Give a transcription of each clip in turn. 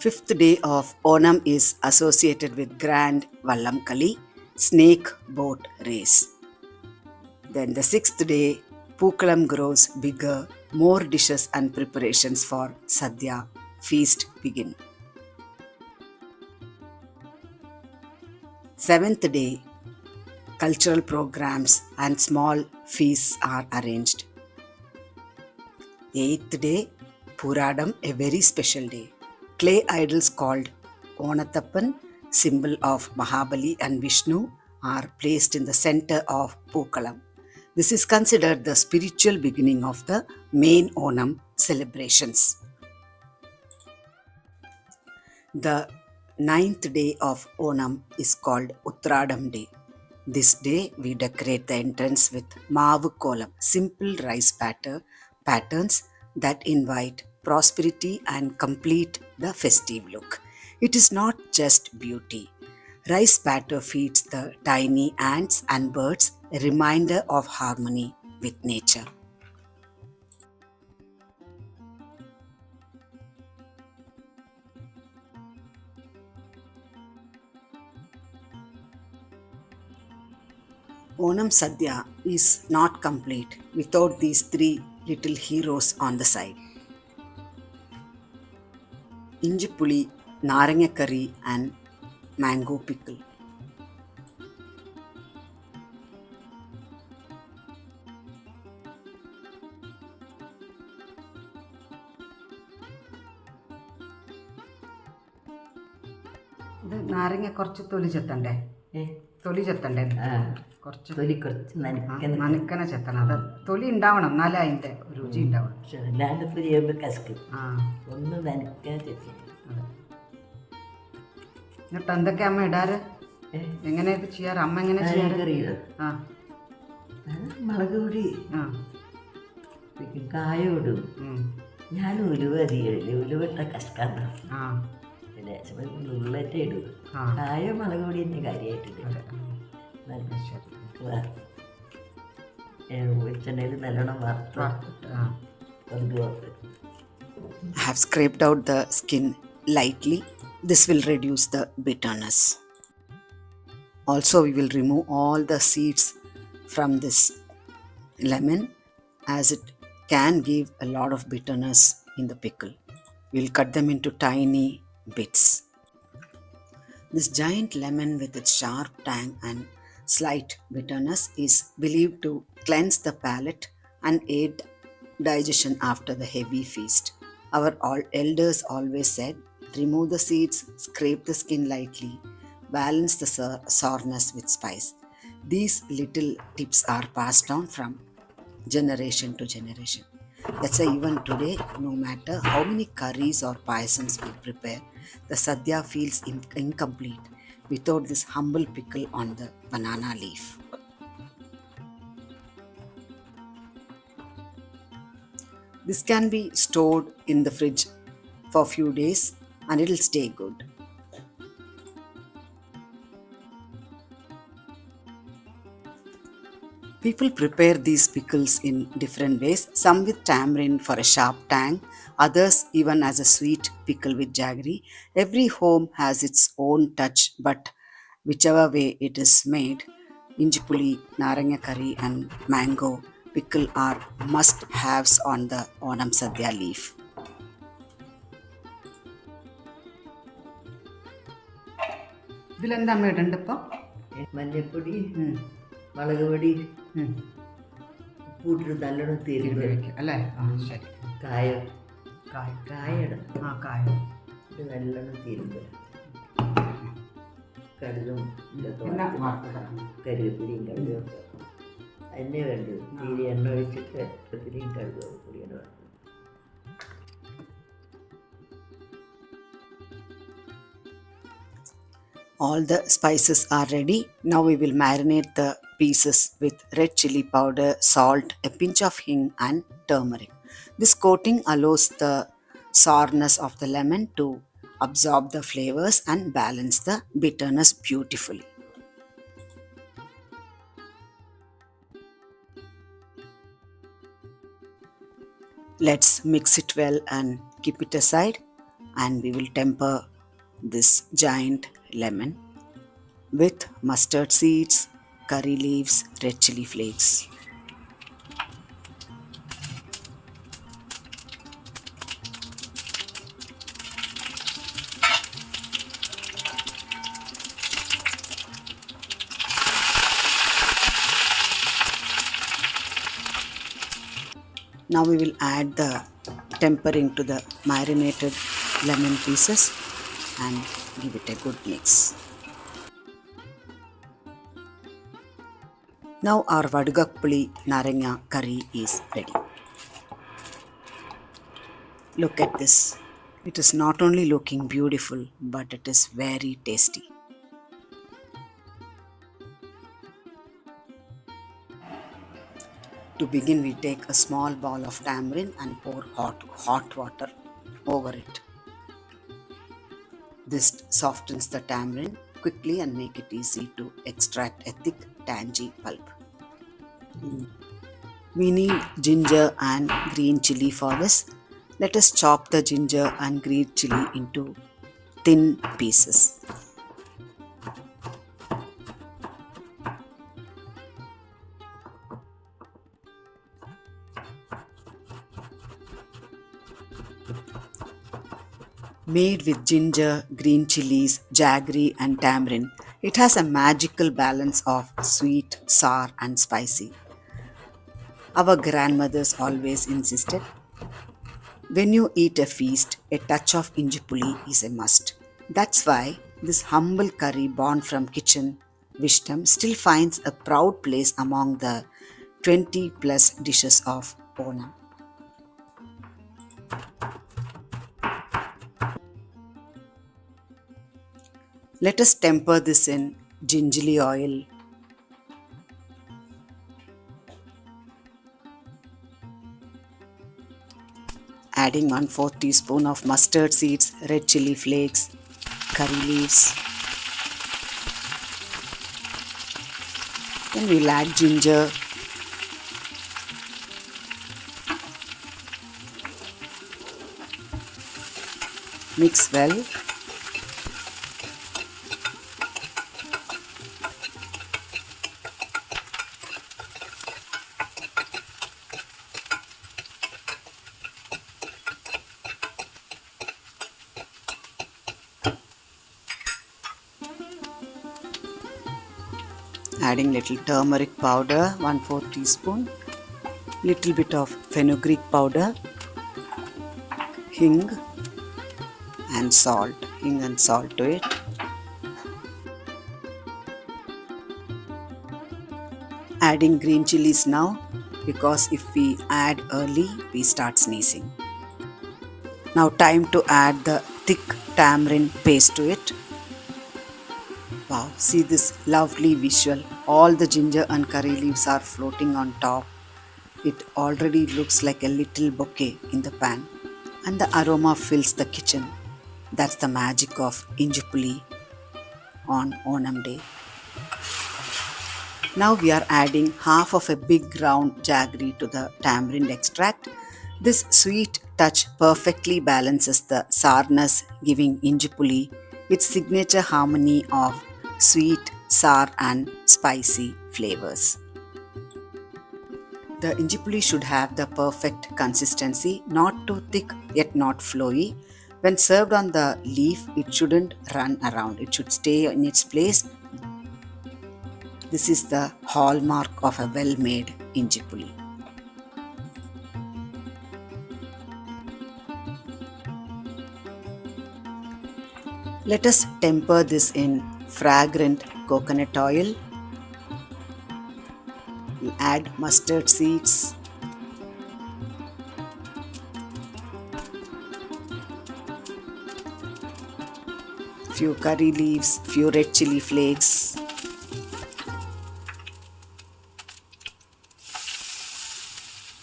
Fifth day of Onam is associated with grand Vallamkali snake boat race. Then the sixth day, Pookalam grows bigger, more dishes and preparations for Sadhya feast begin. Seventh day, cultural programs and small feasts are arranged. Eighth day, Pooradam, a very special day. Clay idols called Onathappan, symbol of Mahabali and Vishnu, are placed in the center of Pookalam. This is considered the spiritual beginning of the main Onam celebrations. The ninth day of Onam is called Uthradam day. This day we decorate the entrance with maavu kolam, simple rice patterns that invite prosperity and complete the festive look. It is not just beauty. Rice batter feeds the tiny ants and birds, a reminder of harmony with nature. Onam Sadhya is not complete without these three little heroes on the side. Injipuli, Naranga curry and mango pickle. ഇത് നാരങ്ങ കുറച്ച് തൊലി ചെത്തണ്ടേ? തൊലി ചെത്തണ്ടേ? കുറച്ച് തൊലി കുറച്ച് നനക്കനെ ചെത്തണം. അത് തൊലി ഉണ്ടാവണം, എന്നാലേ അതിൻ്റെ രുചി ഉണ്ടാവണം. ഒന്ന് നനക്കാൻ ചെത്തി. എന്നിട്ട് എന്തൊക്കെ അമ്മ ഇടാറ്? എങ്ങനെ ഇത് ചെയ്യാറ്? അമ്മ എങ്ങനെ ചെയ്യാറ്? മുളക് പൊടി, കായം ഇടും. ഞാൻ ഉലുവ അധികം ഉലുവട്ട കഷ്കാന്ന് ഉള്ളറ്റ ഇടും. കായം മുളക് പൊടി തന്നെ കാര്യമായിട്ടിട്ട് വെളിച്ചെണ്ണയിൽ നല്ലോണം I have scraped out the skin lightly. This will reduce the bitterness. Also, we will remove all the seeds from this lemon as it can give a lot of bitterness in the pickle. We'll cut them into tiny bits. This giant lemon with its sharp tang and slight bitterness is believed to cleanse the palate and aid digestion after the heavy feast. Our elders always said, remove the seeds, scrape the skin lightly, balance the sourness with spice. These little tips are passed down from generation to generation. That's why even today, no matter how many curries or payasams we prepare, the sadhya feels incomplete without this humble pickle on the banana leaf. This can be stored in the fridge for a few days and it will stay good. People prepare these pickles in different ways, some with tamarind for a sharp tang, others even as a sweet pickle with jaggery. Every home has its own touch, but whichever way it is made, injipuli, naranga curry and mango pickle are must-haves on the Onam Sadhya leaf. ഇതിലെന്താ അമ്മ ഇടണ്ടപ്പോൾ? മഞ്ഞപ്പൊടി, മുളക് പൊടി, ഉപ്പിട്ട് നല്ലോണം തിരുമ്പി വയ്ക്കും അല്ലേ? ശരി. കായം കായം കായം ഇത് നല്ലോണം തിരുമ്പ്. കടുകും കരിവേപ്പിലയും കടുകും അതിനെ വേണ്ടത്. തീരെ എണ്ണ ഒഴിച്ചിട്ട് കരിവേപ്പിലയും കടുകും പൊടിയാണ് വേണ്ടത്. All the spices are ready. Now we will marinate the pieces with red chili powder, salt, a pinch of hing and turmeric. This coating allows the sourness of the lemon to absorb the flavors and balance the bitterness beautifully. Let's mix it well and keep it aside. And we will temper this giant lemon with mustard seeds, curry leaves, red chili flakes. Now we will add the tempering to the marinated lemon pieces and give it a good mix. Now our Vadugakpuli Naranga curry is ready. Look at this. It is not only looking beautiful, but it is very tasty. To begin, we take a small bowl of tamarind and pour hot water over it. This softens the tamarind quickly and make it easy to extract a thick tangy pulp. We need ginger and green chili for this. Let us chop the ginger and green chili into thin pieces. Made with ginger, green chilies, jaggery and tamarind, it has a magical balance of sweet, sour and spicy. Our grandmothers always insisted, when you eat a feast, a touch of injipuli is a must. That's why this humble curry born from kitchen wisdom still finds a proud place among the 20 plus dishes of Onam. Let us temper this in gingerly oil, adding 1/4 teaspoon of mustard seeds, red chili flakes, curry leaves. Then we'll add ginger, mix well. Adding little turmeric powder, 1/4 teaspoon, little bit of fenugreek powder, hing and salt to it. Adding green chilies now, because if we add early, we start sneezing. Now time to add the thick tamarind paste to it. Wow, see this lovely visual. All the ginger and curry leaves are floating on top. It already looks like a little bouquet in the pan, and the aroma fills the kitchen. That's the magic of injipuli on Onam Day. Now we are adding half of a big round jaggery to the tamarind extract. This sweet touch perfectly balances the sourness, giving injipuli its signature harmony of sweet, sour and spicy flavors. The injipuli should have the perfect consistency, not too thick yet not flowy. When served on the leaf, it shouldn't run around. It should stay in its place. This is the hallmark of a well-made injipuli. Let us temper this in fragrant coconut oil. We add mustard seeds, few curry leaves, few red chili flakes,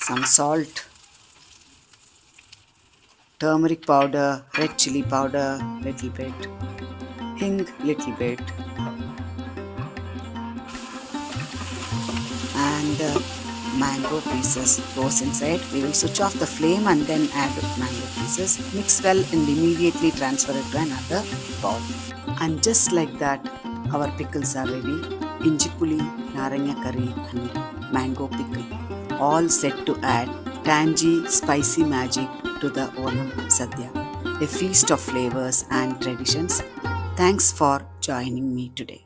some salt, turmeric powder, red chili powder, little bit, hing, little bit, and mango pieces goes inside. We will switch off the flame and then add mango pieces. Mix well and immediately transfer it to another bowl. And just like that, our pickles are ready. Inji puli, naranya curry and mango pickle, all set to add tangy, spicy magic to the Onam Sadhya, a feast of flavors and traditions. Thanks for joining me today.